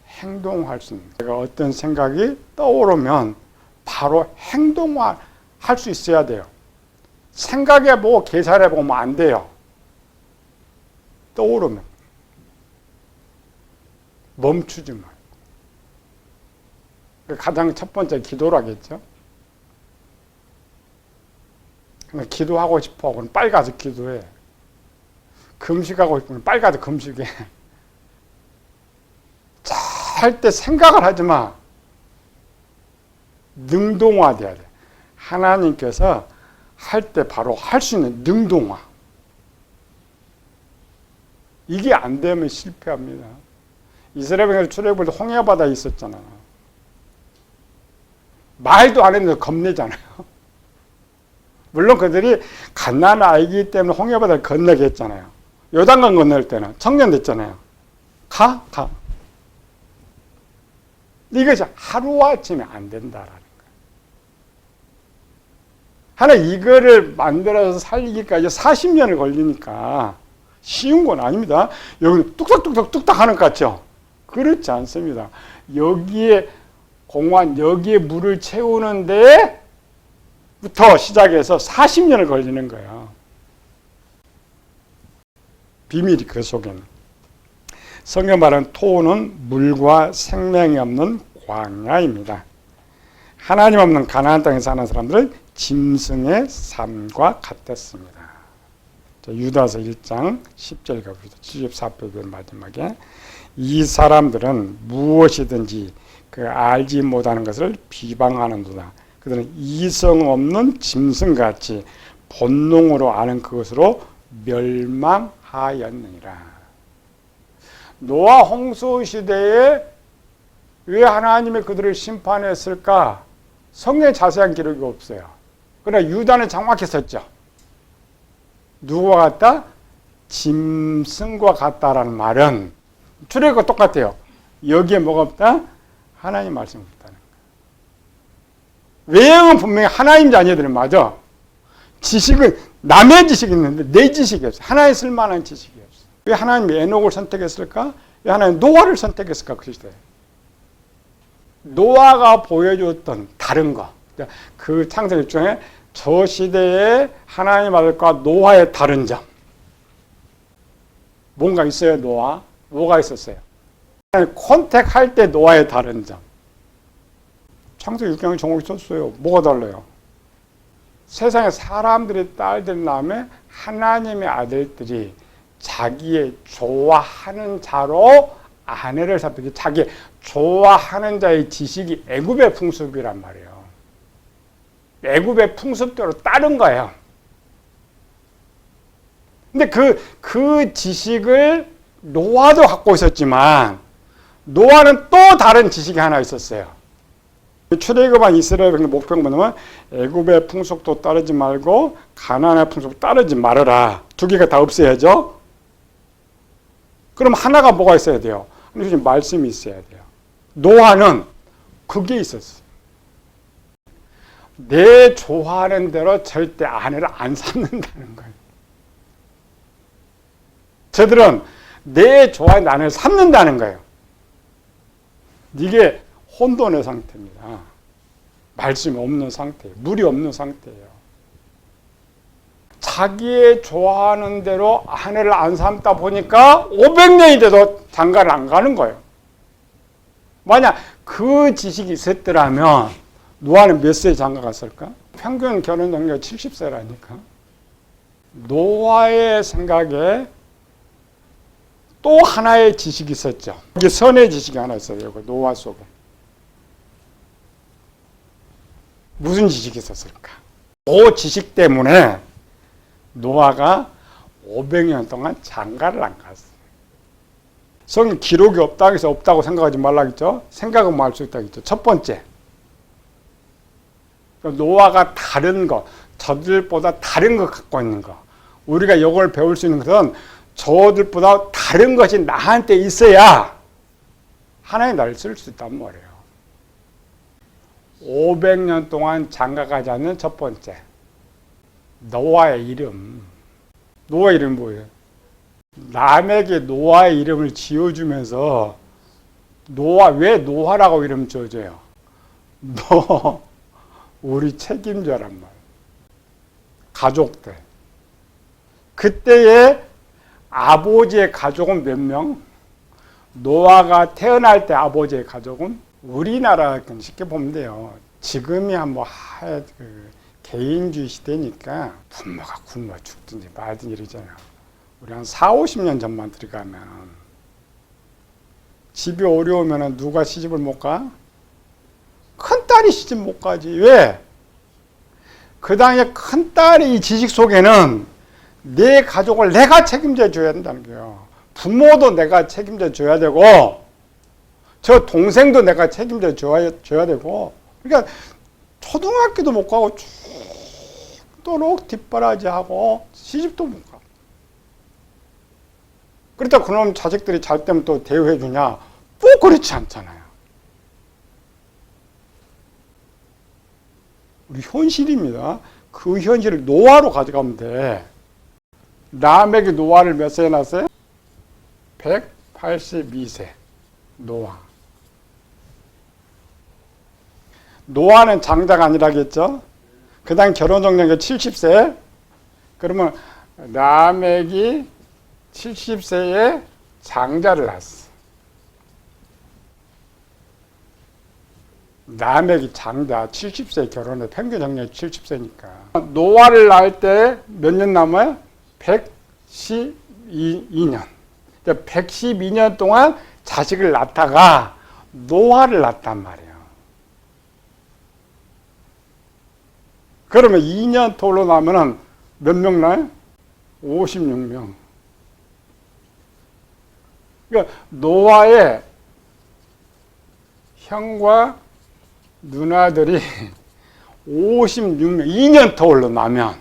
행동할 수 있는. 내가 어떤 생각이 떠오르면 바로 행동할 수 있어야 돼요. 생각해보고 계산해보면 안 돼요. 떠오르면. 멈추지 말고. 가장 첫 번째 기도라겠죠. 기도하고 싶어. 그럼 빨리 가서 기도해. 금식하고 싶으면 빨리 가서 금식해. 할 때 생각을 하지 마. 능동화돼야 돼. 하나님께서 할 때 바로 할 수 있는 능동화. 이게 안 되면 실패합니다. 이스라엘에서 출애굽을 때 홍해바다에 있었잖아. 말도 안 했는데 겁내잖아요. 물론 그들이 갓난 아이기 때문에 홍해바다를 건너게 했잖아요. 요단강 건널 때는 청년 됐잖아요. 가. 이것이 하루아침에 안 된다라는 거예요. 하나 이거를 만들어서 살리기까지 40년을 걸리니까 쉬운 건 아닙니다. 여기 뚝딱뚝딱 하는 것 같죠? 그렇지 않습니다. 여기에 공원, 여기에 물을 채우는 데부터 시작해서 40년을 걸리는 거예요. 비밀이 그 속에는. 성경 말하는 토는 물과 생명이 없는 광야입니다. 하나님 없는 가나안 땅에 사는 사람들은 짐승의 삶과 같았습니다. 유다서 1장 10절 가봅시다. 74페이지 마지막에 이 사람들은 무엇이든지 그 알지 못하는 것을 비방하는도다. 그들은 이성 없는 짐승같이 본능으로 아는 그것으로 멸망하였느니라. 노아 홍수 시대에 왜 하나님이 그들을 심판했을까? 성경에 자세한 기록이 없어요. 그러나 유다는 정확히 썼죠. 누구와 같다? 짐승과 같다라는 말은 출애굽과 똑같아요. 여기에 뭐가 없다? 하나님 말씀이 없다는 거예요. 외형은 분명히 하나님 자녀들은 맞아. 지식은 남의 지식이 있는데 내 지식이 없어. 하나님 쓸만한 지식이 없어. 왜 하나님이 에녹을 선택했을까? 왜 하나님 노아를 선택했을까? 그 시대에. 노아가 보여줬던 다른 거. 그 창세기 중에 저 시대에 하나님 아들과 노아의 다른 점. 뭔가 있어요, 노아? 뭐가 있었어요? 컨택할 때 노아의 다른 점. 창세기 6장에 정확히 썼어요. 뭐가 달라요? 세상에 사람들의 딸들 다음에 하나님의 아들들이 자기의 좋아하는 자로 아내를 잡히기, 자기 좋아하는 자의 지식이 애굽의 풍습이란 말이에요. 애굽의 풍습대로 따른 거예요. 근데 그 지식을 노아도 갖고 있었지만 노아는 또 다른 지식이 하나 있었어요. 출애굽한 이스라엘 백성의 목표가 뭐냐면 애굽의 풍속도 따르지 말고 가나안의 풍속도 따르지 말아라. 두 개가 다 없애야죠. 그럼 하나가 뭐가 있어야 돼요? 하나님 말씀이 있어야 돼요. 노아는 그게 있었어요. 내 좋아하는 대로 절대 아내를 안 삼는다는 거예요. 저들은 내 좋아하는 아내를 삼는다는 거예요. 이게 혼돈의 상태입니다. 말씀이 없는 상태예요. 물이 없는 상태예요. 자기의 좋아하는 대로 아내를 안 삼다 보니까 500년이 돼도 장가를 안 가는 거예요. 만약 그 지식이 있었더라면 노아는 몇 세에 장가 갔을까? 평균 결혼 연령이 70세라니까. 노아의 생각에 또 하나의 지식이 있었죠. 이게 선의 지식이 하나 있어요. 노아 속에. 무슨 지식이 있었을까? 그 지식 때문에 노아가 500년 동안 장가를 안 갔어요. 성경 기록이 없다고 해서 없다고 생각하지 말라겠죠? 생각은 뭐 할 수 있다겠죠. 첫 번째, 노아가 다른 거, 저들보다 다른 거 갖고 있는 거. 우리가 이걸 배울 수 있는 것은 저들보다 다른 것이 나한테 있어야 하나님 나를 쓸 수 있단 말이에요. 500년 동안 장가가지 않는 첫 번째, 노아의 이름. 노아의 이름 뭐예요? 남에게 노아의 이름을 지어주면서 왜 노아라고 이름 지어줘요? 너 우리 책임자란 말이에요. 가족들. 그때의 아버지의 가족은 몇 명? 노아가 태어날 때 아버지의 가족은 우리나라 쉽게 보면 돼요. 지금이야 뭐 개인주의 시대니까 부모가 굶어 죽든지 말든지 이러잖아요. 우리 한 40-50년 전만 들어가면 집이 어려우면 누가 시집을 못 가? 큰딸이 시집 못 가지. 왜? 그 당시에 큰딸이 이 지식 속에는 내 가족을 내가 책임져 줘야 된다는 거예요. 부모도 내가 책임져 줘야 되고 저 동생도 내가 책임져 줘야 되고, 그러니까 초등학교도 못 가고 죽도록 뒷바라지하고 시집도 못 가. 그렇다 그럼 자식들이 잘 때면 또 대우해 주냐? 꼭 그렇지 않잖아요. 우리 현실입니다. 그 현실을 노아로 가져가면 돼. 남에게 노아를 몇 세에 낳았어요? 182세. 노아. 노아는 장자가 아니라겠죠? 그 다음 결혼 정년이 70세. 그러면 라멕이 70세에 장자를 낳았어. 라멕이 장자 70세에 결혼해. 평균 정년이 70세니까. 노아를 낳을 때 몇 년 남아요? 112년. 112년 동안 자식을 낳다가 노아를 낳았단 말이에요. 그러면 2년 토로 나면은 몇 명 나요? 56명. 그러니까 노아의 형과 누나들이 56명, 2년 토로 나면,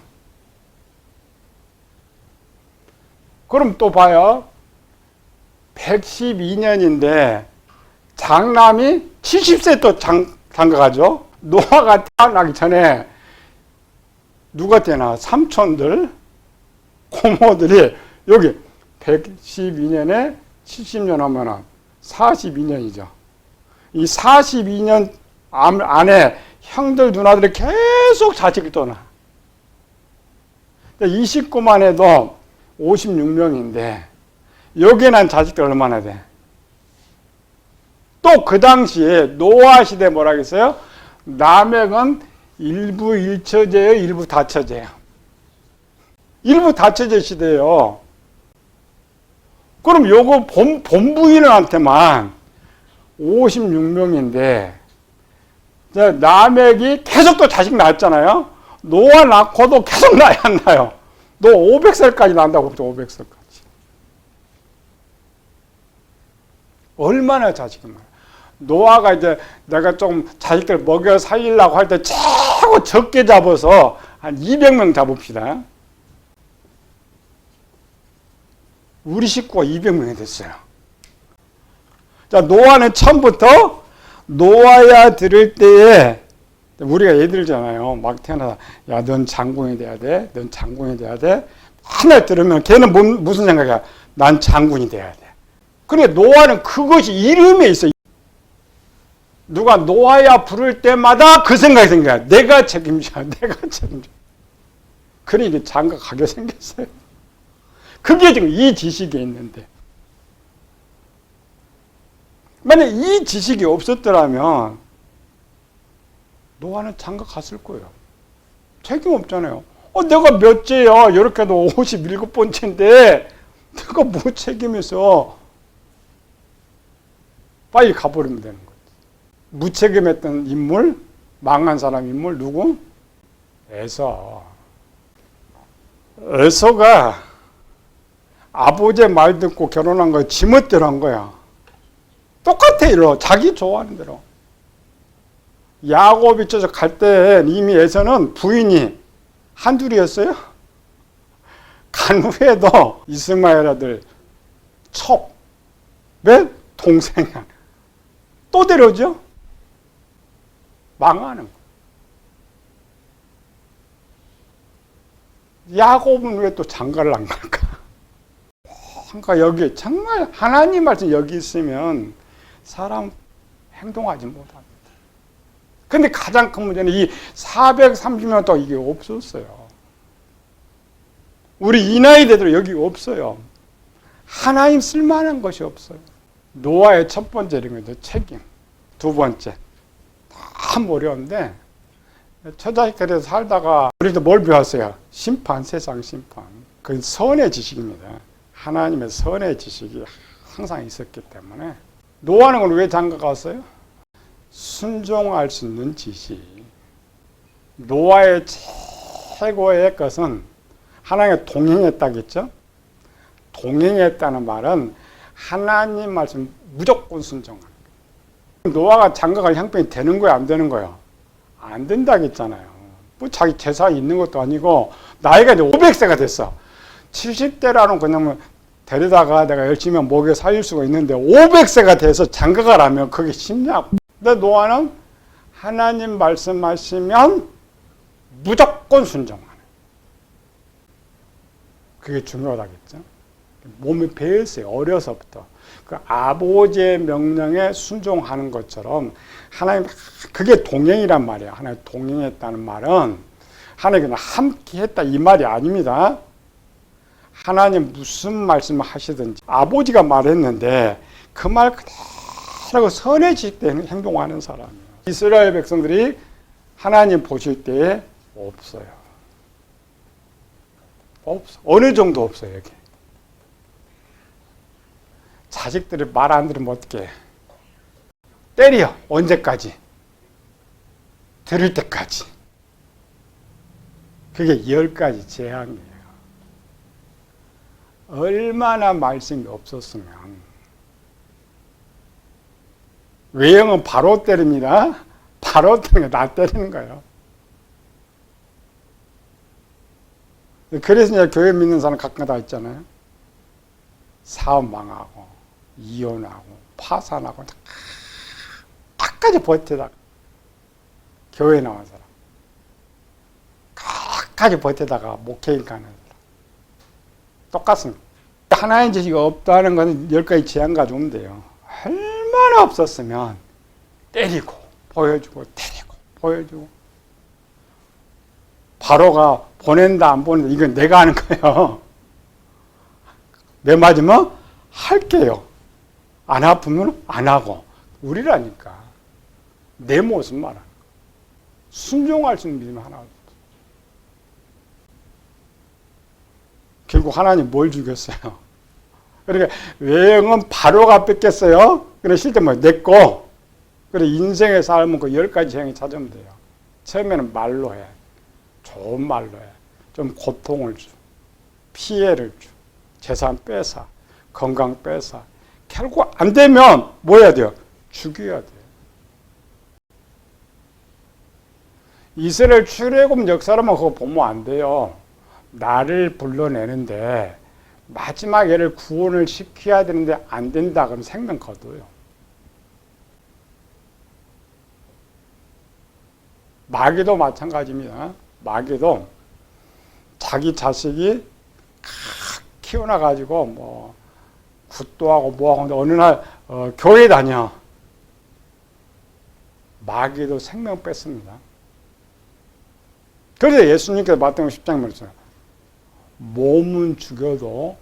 그럼 또 봐요. 112년인데 장남이 70세 또 장가가죠. 노아가 태어나기 전에 누가 태어나? 삼촌들, 고모들이 여기 112년에 70년 하면 42년이죠. 이 42년 안에 형들, 누나들이 계속 자식을 또 낳아. 이 식구만 해도 56명인데 여기에 난 자식들 얼마나 돼? 또 그 당시에 노아 시대 뭐라 그랬어요? 라멕은 일부 일처제예요, 일부 다처제예요. 일부 다처제 시대예요. 그럼 요거 본부인한테만 56명인데 라멕이 계속 또 자식 낳았잖아요. 노아 낳고도 계속 나야 안 나요? 너 500살까지 난다고 보죠. 500살까지. 얼마나 자식이 많아. 노아가 이제 내가 좀 자식들 먹여 살리려고 할 때 최고 적게 잡아서 한 200명 잡읍시다. 우리 식구가 200명이 됐어요. 자, 노아는 처음부터 노아야 들을 때에 우리가 얘들잖아요. 막 태어나서 야, 넌 장군이 돼야 돼. 넌 장군이 돼야 돼. 하나 들으면 걔는 무슨 생각이야? 난 장군이 돼야 돼. 그런데 노아는 그것이 이름에 있어. 누가 노아야 부를 때마다 그 생각이 생겨요. 내가 책임져. 내가 책임져. 그러니 장가 가게 생겼어요. 그게 지금 이 지식이 있는데, 만약 이 지식이 없었더라면 노아는 장가 갔을 거예요. 책임 없잖아요. 내가 몇째야? 이렇게도 57번째인데 내가 뭐 책임에서 빨리 가버리면 되는 거지. 무책임했던 인물, 망한 사람 인물 누구? 에서. 에서가 아버지의 말 듣고 결혼한 거 지멋대로 한 거야. 똑같아, 이러. 자기 좋아하는 대로. 야곱이 저쪽 갈 때 이미 에서는 부인이 한둘이었어요. 간 후에도 이스마엘 아들 첩, 왜? 동생이야. 또 데려오죠? 망하는 거. 야곱은 왜 또 장가를 안 갈까? 그러니까 여기 정말 하나님 말씀 여기 있으면 사람 행동하지 못합니다. 근데 가장 큰 문제는 이 430년 동안 이게 없었어요. 우리 이 나이 되도록 여기 없어요. 하나님 쓸만한 것이 없어요. 노아의 첫 번째 이름이 책임. 두 번째, 참 어려운데 처자식들에서 살다가 우리도 뭘 배웠어요? 심판, 세상 심판. 그건 선의 지식입니다. 하나님의 선의 지식이 항상 있었기 때문에. 노아는 왜 장가 갔어요? 순종할 수 있는 지식. 노아의 최고의 것은 하나님과 동행했다겠죠? 동행했다는 말은 하나님 말씀 무조건 순종하는 거예요. 노아가 장가갈 형편이 되는 거예요, 안 되는 거예요? 안 된다겠잖아요. 뭐 자기 재산이 있는 것도 아니고 나이가 이제 500세가 됐어. 70대라는 그냥 데려다가 내가 열심히 먹여 살릴 수가 있는데 500세가 돼서 장가가라면 그게 쉽냐고. 근데 노아는 하나님 말씀하시면 무조건 순종하는. 그게 중요하다겠죠. 몸에 배웠어요. 어려서부터. 그 아버지의 명령에 순종하는 것처럼 하나님, 그게 동행이란 말이에요. 하나님 동행했다는 말은 하나님과 함께 했다 이 말이 아닙니다. 하나님 무슨 말씀을 하시든지 아버지가 말했는데 그 말 그대로 선의 지식대로 행동하는 사람이에요. 이스라엘 백성들이 하나님 보실 때 없어요. 없어. 어느 정도 없어요, 여기. 자식들이 말 안 들으면 어떡해? 때려. 언제까지? 들을 때까지. 그게 10가지 재앙이에요. 얼마나 말씀이 없었으면. 외형은 바로 때립니다. 바로 때리는 게 나 때리는 거예요. 그래서 이제 교회 믿는 사람 가끔 다 있잖아요. 사업 망하고, 이혼하고, 파산하고, 끝까지 버티다가, 교회 나온 사람. 끝까지 버티다가 목회인 가는 사람. 똑같습니다. 하나의 지식이 없다는 것은 10가지 제한 가지고 오면 돼요. 얼마나 없었으면 때리고, 보여주고, 때리고, 보여주고. 바로가 보낸다, 안 보낸다, 이건 내가 하는 거예요. 매 맞으면 할게요. 안 아프면 안 하고. 우리라니까. 내 모습 말하는 거. 순종할 수 있는 믿음 하나 없어. 결국 하나님 뭘 주겠어요? 그러니까 외형은 바로가 뺏겼어요. 그래 실제 뭐 내 거. 그래 인생의 삶은 그 10가지 행위 찾으면 돼요. 처음에는 말로 해. 좋은 말로 해. 좀 고통을 줘. 피해를 줘. 재산 뺏어. 건강 뺏어. 결국 안 되면 뭐 해야 돼요? 죽여야 돼요. 이스라엘 출애굽 역사로만 그거 보면 안 돼요. 나를 불러내는데 마지막 얘를 구원을 시켜야 되는데 안 된다 그러면 생명 거둬요. 마귀도 마찬가지입니다. 마귀도 자기 자식이 키워놔가지고 뭐 굿도 하고 뭐하고 하는데 어느 날 교회 다녀. 마귀도 생명 뺐습니다. 그래서 예수님께서 마태복음 10장에 말했어요. 몸은 죽여도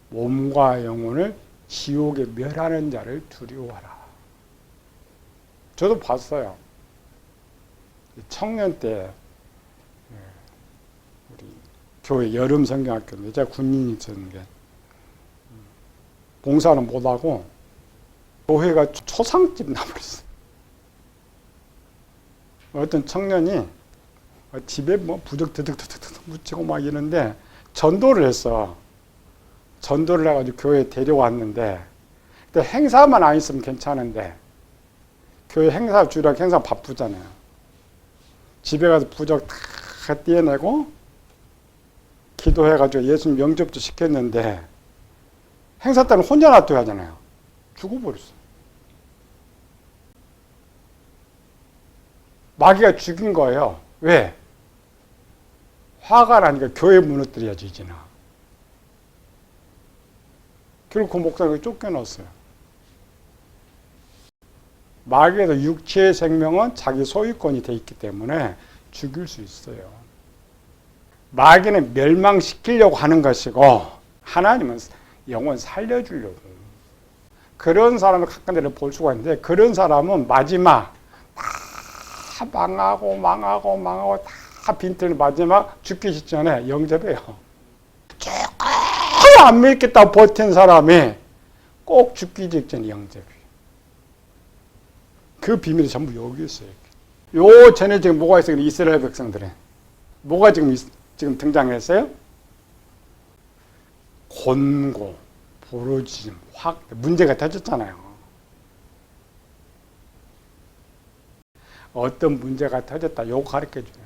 몸과 영혼을 지옥에 멸하는 자를 두려워하라. 저도 봤어요. 청년 때 우리 교회 여름 성경학교인데 제가 군인이 있었는데 봉사는 못하고 교회가 초상집 나버렸어요. 어떤 청년이 집에 뭐 부적 드득드득 묻히고 막 이러는데 전도를 했어. 전도를 해가지고 교회에 데려왔는데 근데 행사만 안 있으면 괜찮은데 교회 행사 주력 행사 바쁘잖아요. 집에 가서 부적 다 떼어내고 기도해가지고 예수님 영접도 시켰는데 행사 때는 혼자 놔둬야 하잖아요. 죽어버렸어. 마귀가 죽인 거예요. 왜? 화가 나니까 교회 무너뜨려야지 이제는. 결국 그 목사가 쫓겨났어요. 마귀에도 육체의 생명은 자기 소유권이 돼 있기 때문에 죽일 수 있어요. 마귀는 멸망시키려고 하는 것이고 하나님은 영혼 살려주려고. 그런 사람을 가끔가다 볼 수가 있는데 그런 사람은 마지막 다 망하고 다 빈털 마지막 죽기 직전에 영접해요. 조금 안 믿겠다고 버틴 사람이 꼭 죽기 직전에 영접해요. 그 비밀이 전부 여기 있어요. 요 전에 지금 뭐가 있어요? 이스라엘 백성들에. 뭐가 지금 등장했어요? 곤고, 부르짖음, 문제가 터졌잖아요. 어떤 문제가 터졌다. 요거 가르쳐줘요.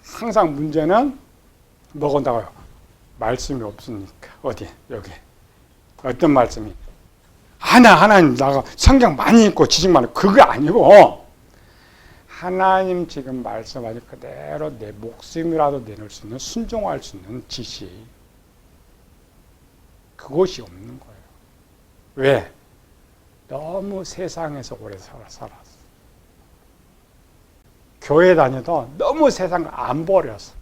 항상 문제는 뭐가 온다고요? 말씀이 없으니까. 어디? 여기. 어떤 말씀이? 하나님 나가 성경 많이 읽고 지식 많고 그게 아니고 하나님 지금 말씀하신 그대로 내 목숨이라도 내놓을 수 있는 순종할 수 있는 지식 그것이 없는 거예요. 왜? 너무 세상에서 오래 살았어. 교회 다녀도 너무 세상을 안 버렸어.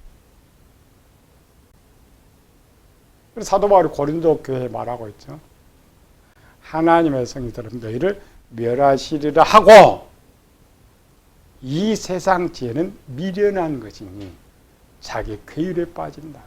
그래서 사도 바울이 고린도 교회에 말하고 있죠. 하나님의 성도들은 너희를 멸하시리라 하고 이 세상 지혜는 미련한 것이니 자기 괴율에 빠진다.